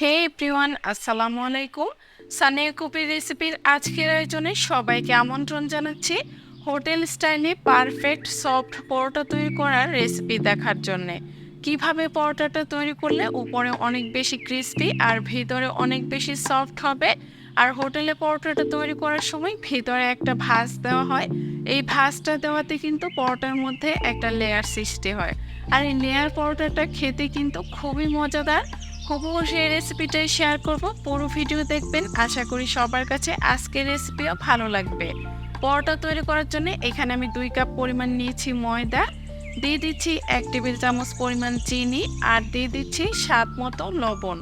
হে everyone, আসসালামু আলাইকুম। সানিয়া কুপির রেসিপির আজকের আয়োজনে সবাইকে আমন্ত্রণ জানাচ্ছি হোটেল স্টাইলে পারফেক্ট সফট পরোটা তৈরি করার রেসিপি দেখার জন্যে। কিভাবে পরোটাটা তৈরি করলে উপরে অনেক বেশি ক্রিস্পি আর ভিতরে অনেক বেশি সফট হবে। আর হোটেলে পরোটাটা তৈরি করার সময় ভিতরে একটা ভাঁজ দেওয়া হয়। এই ভাঁজটা দেওয়াতে কিন্তু পরোটার মধ্যে একটা লেয়ার সৃষ্টি হয়। আর এই লেয়ার পরোটাটা খেতে কিন্তু খুবই মজাদার। হুবহু সেই রেসিপিটাই শেয়ার করব, পুরো ভিডিও দেখবেন। আশা করি সবার কাছে আজকের রেসিপিও ভালো লাগবে। পরোটা তৈরি করার জন্য এখানে আমি 2 কাপ পরিমাণ নিয়েছি ময়দা, দিয়ে দিচ্ছি 1 টেবিল চামচ পরিমাণ চিনি, আর দিয়ে দিচ্ছি স্বাদ মতো লবণ।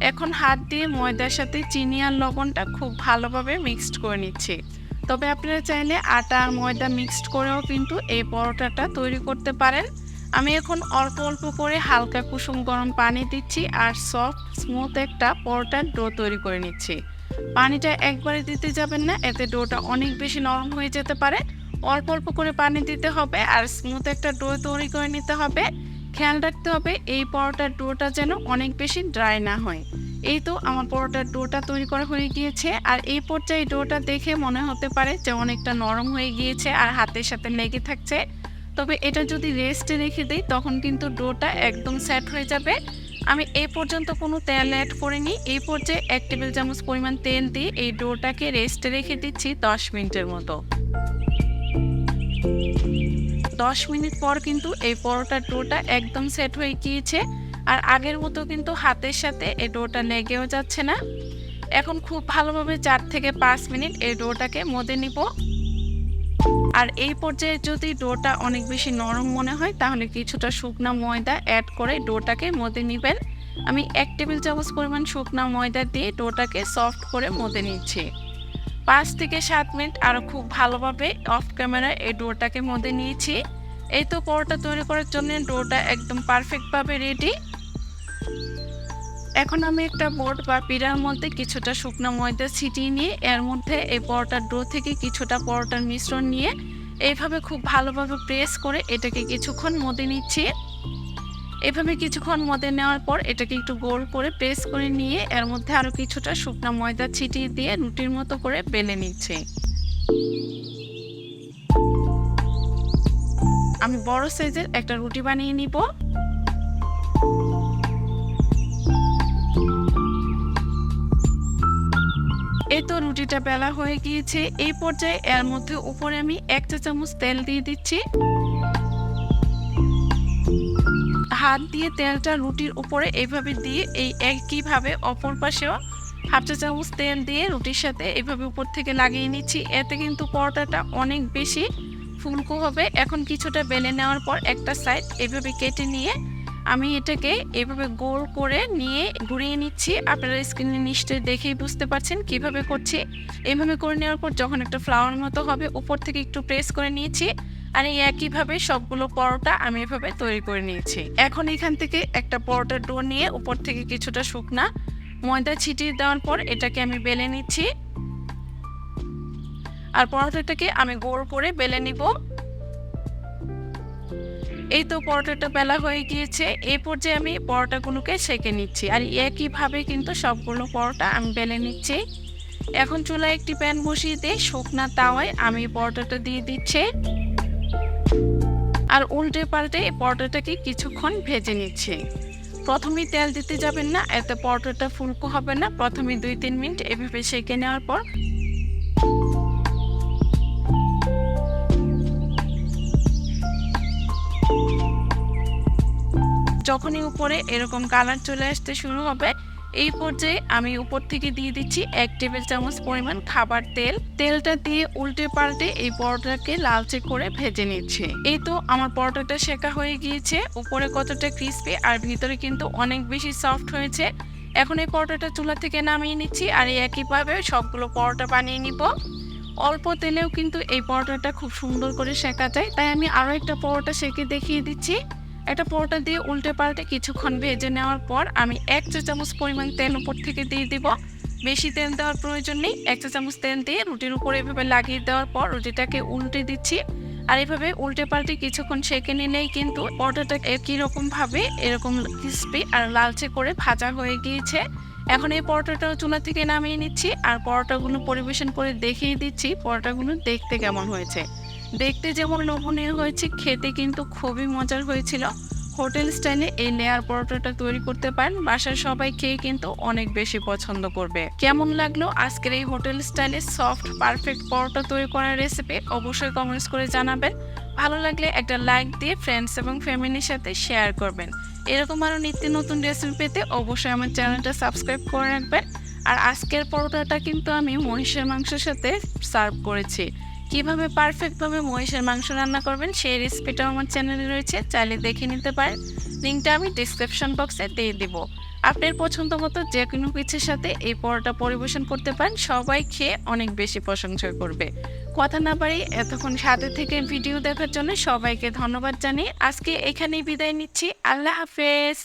এখন হাত দিয়ে ময়দার সাথে চিনি আর লবণটা খুব ভালোভাবে মিক্সড করে নিচ্ছি। তবে আপনারা চাইলে আটা আর ময়দা মিক্সড করেও কিন্তু এই পরোটাটা তৈরি করতে পারেন। আমি এখন অল্প অল্প করে হালকা কুসুম গরম পানি দিচ্ছি আর সফট স্মুথ একটা পরোটার ডো তৈরি করে নিচ্ছি। পানিটা একবারে দিতে যাবেন না, এতে ডোটা অনেক বেশি নরম হয়ে যেতে পারে। অল্প অল্প করে পানি দিতে হবে আর স্মুথ একটা ডো তৈরি করে নিতে হবে। খেয়াল রাখতে হবে এই পরোটার ডোটা যেন অনেক বেশি ড্রাই না হয়। এই তো আমার পরোটার ডোটা তৈরি করা হয়ে গিয়েছে, আর এই পর্যায়ে ডোটা দেখে মনে হতে পারে যে অনেকটা নরম হয়ে গিয়েছে আর হাতের সাথে লেগে থাকছে। তবে এটা যদি রেস্টে রেখে দিই তখন কিন্তু ডোটা একদম সেট হয়ে যাবে। আমি এই পর্যন্ত কোনো তেল অ্যাড করিনি। এই পর্যায়ে 1 টেবিল চামচ পরিমাণ তেল দিয়ে এই ডোটাকে রেস্টে রেখে দিচ্ছি 10 মিনিটের মতো। 10 মিনিট পর কিন্তু এই পরোটার ডোটা একদম সেট হয়ে গিয়েছে, আর আগের মতো কিন্তু হাতের সাথে এই ডোটা লেগেও যাচ্ছে না। এখন খুব ভালোভাবে 4 থেকে 5 মিনিট এই ডোটাকে মধ্যে নিব। আর এই পর্যায়ে যদি ডোটা অনেক বেশি নরম মনে হয় তাহলে কিছুটা শুকনা ময়দা অ্যাড করে ডোটাকে মধ্যে নেবেন। আমি 1 টেবিল চামচ পরিমাণ শুকনা ময়দা দিয়ে ডোটাকে সফট করে মধ্যে নিচ্ছি। 5 থেকে 7 মিনিট আরও খুব ভালোভাবে অফ ক্যামেরায় এই ডোটাকে মধ্যে নিয়েছি। এই তো পরোটা তৈরি করার জন্য ডোটা একদম পারফেক্টভাবে রেডি। এখন আমি একটা বোর্ড বা পিঁড়ার মধ্যে কিছুটা শুকনো ময়দা ছিটিয়ে নিয়ে এর মধ্যে এই পরোটার ডো থেকে কিছুটা পরোটার মিশ্রণ নিয়ে এইভাবে খুব ভালোভাবে প্রেস করে এটাকে কিছুক্ষণ মধ্যে নিচ্ছি। এভাবে কিছুক্ষণ মধ্যে নেওয়ার পর এটাকে একটু গোল করে প্রেস করে নিয়ে এর মধ্যে আরও কিছুটা শুকনো ময়দা ছিটিয়ে দিয়ে রুটির মতো করে বেলে নিচ্ছি। আমি বড় সাইজের একটা রুটি বানিয়ে নিব। এই তো রুটিটা বেলা হয়ে গিয়েছে। এই পর্যায়ে এর মধ্যে উপরে আমি 1 চা চামচ তেল দিয়ে দিচ্ছি। হাত দিয়ে তেলটা রুটির উপরে এইভাবে দিয়ে এই একইভাবে অপর পাশেও 1/2 চা চামচ তেল দিয়ে রুটির সাথে এইভাবে উপর থেকে লাগিয়ে নিচ্ছি। এতে কিন্তু পরোটাটা অনেক বেশি ফুলকো হবে। এখন কিছুটা বেলে নেওয়ার পর একটা সাইড এইভাবে কেটে নিয়ে আমি এটাকে এভাবে গোল করে নিয়ে ঘুরিয়ে নিচ্ছি। আপনারা স্ক্রিনে নিশ্চয়ই দেখেই বুঝতে পারছেন কিভাবে করছি। এইভাবে করে নেওয়ার পর যখন একটা ফ্লাওয়ার মতো হবে উপর থেকে একটু প্রেস করে নিয়েছি। আর এই একইভাবে সবগুলো পরোটা আমি এভাবে তৈরি করে নিয়েছি। এখন এখান থেকে একটা পরোটার ডো নিয়ে উপর থেকে কিছুটা শুকনা ময়দা ছিটিয়ে দেওয়ার পর এটাকে আমি বেলে নিচ্ছি। আর পরোটাটাকে আমি গোল করে বেলে নিব। এই তো পরোটাটা বেলা হয়ে গিয়েছে। এই পর্যায়ে আমি পরোটাগুলোকে সেঁকে নিচ্ছি। আর একইভাবে কিন্তু সবগুলো পরোটা আমি বেলে নিচ্ছি। এখন চুলায় একটি প্যান বসিয়ে দিয়ে শুকনা তাওয়ায় আমি পরোটাটা দিয়ে দিচ্ছি। আর উল্টে পাল্টে এই পরোটাটাকে কিছুক্ষণ ভেজে নিচ্ছি। প্রথমেই তেল দিতে যাবেন না, এতে পরোটাটা ফুলকো হবে না। প্রথমে 2-3 মিনিট এভাবে সেঁকে নেওয়ার পর যখনই উপরে এরকম কালার চলে আসতে শুরু হবে এই পর্যায়ে আমি উপর থেকে দিয়ে দিচ্ছি 1 টেবিল চামচ পরিমাণ খাবার তেল। তেলটা দিয়ে উল্টে পাল্টে এই পরোটাকে লালচে করে ভেজে নিচ্ছি। এই তো আমার পরোটাটা সেঁকা হয়ে গিয়েছে। উপরে কতটা ক্রিস্পি আর ভিতরে কিন্তু অনেক বেশি সফট হয়েছে। এখন এই পরোটাটা চুলা থেকে নামিয়ে নিচ্ছি আর একইভাবে সবগুলো পরোটা বানিয়ে নিব। অল্প তেলেও কিন্তু এই পরোটাটা খুব সুন্দর করে সেঁকা যায়, তাই আমি আরও একটা পরোটা সেঁকে দেখিয়ে দিচ্ছি। একটা পরোটা দিয়ে উল্টে পাল্টে কিছুক্ষণ ভেজে নেওয়ার পর আমি 1 চা চামচ পরিমাণ তেল উপর থেকে দিয়ে দিব। বেশি তেল দেওয়ার প্রয়োজন নেই। 1 চা চামচ তেল দিয়ে রুটির উপরে এভাবে লাগিয়ে দেওয়ার পর রুটিটাকে উল্টে দিচ্ছি। আর এভাবে উল্টে পাল্টে কিছুক্ষণ সেঁকে নিলেই কিন্তু পরোটাটা একই রকম ভাবে এরকম ক্রিস্পি আর লালচে করে ভাজা হয়ে গিয়েছে। এখন এই পরোটাটাও চুলা থেকে নামিয়ে নিচ্ছি আর পরোটাগুলো পরিবেশন করে দেখিয়ে দিচ্ছি পরোটাগুলো দেখতে কেমন হয়েছে। দেখতে যেমন লোভনীয় হয়েছে, খেতে কিন্তু খুবই মজার হয়েছিল। হোটেল স্টাইলে এই লেয়ার পরোটাটা তৈরি করতে পারেন, বাসার সবাই খেয়ে কিন্তু অনেক বেশি পছন্দ করবে। কেমন লাগলো আজকের এই হোটেল স্টাইলে সফট পারফেক্ট পরোটা তৈরি করার রেসিপি অবশ্যই কমেন্টস করে জানাবেন। ভালো লাগলে একটা লাইক দিয়ে ফ্রেন্ডস এবং ফ্যামিলির সাথে শেয়ার করবেন। এরকম আরও নিত্য নতুন রেসিপি পেতে অবশ্যই আমার চ্যানেলটা সাবস্ক্রাইব করে রাখবেন। আর আজকের পরোটাটা কিন্তু আমি মহিষের মাংসের সাথে সার্ভ করেছি। কিভাবে পারফেক্টভাবে মহিষের মাংস রান্না করবেন সেই রেসিপিটাও আমার চ্যানেলে রয়েছে, চাইলে দেখে নিতে পারেন। লিঙ্কটা আমি ডিসক্রিপশন বক্সে দিয়ে দিব। আপনার পছন্দ মতো যে কোনো কিছুর সাথে এই পরোটা পরিবেশন করতে পারেন, সবাই খেয়ে অনেক বেশি প্রশংসা করবে। কথা না বাড়ি এতক্ষণ সাথে থেকে ভিডিও দেখার জন্য সবাইকে ধন্যবাদ জানিয়ে আজকে এখানেই বিদায় নিচ্ছি। আল্লাহ হাফেজ।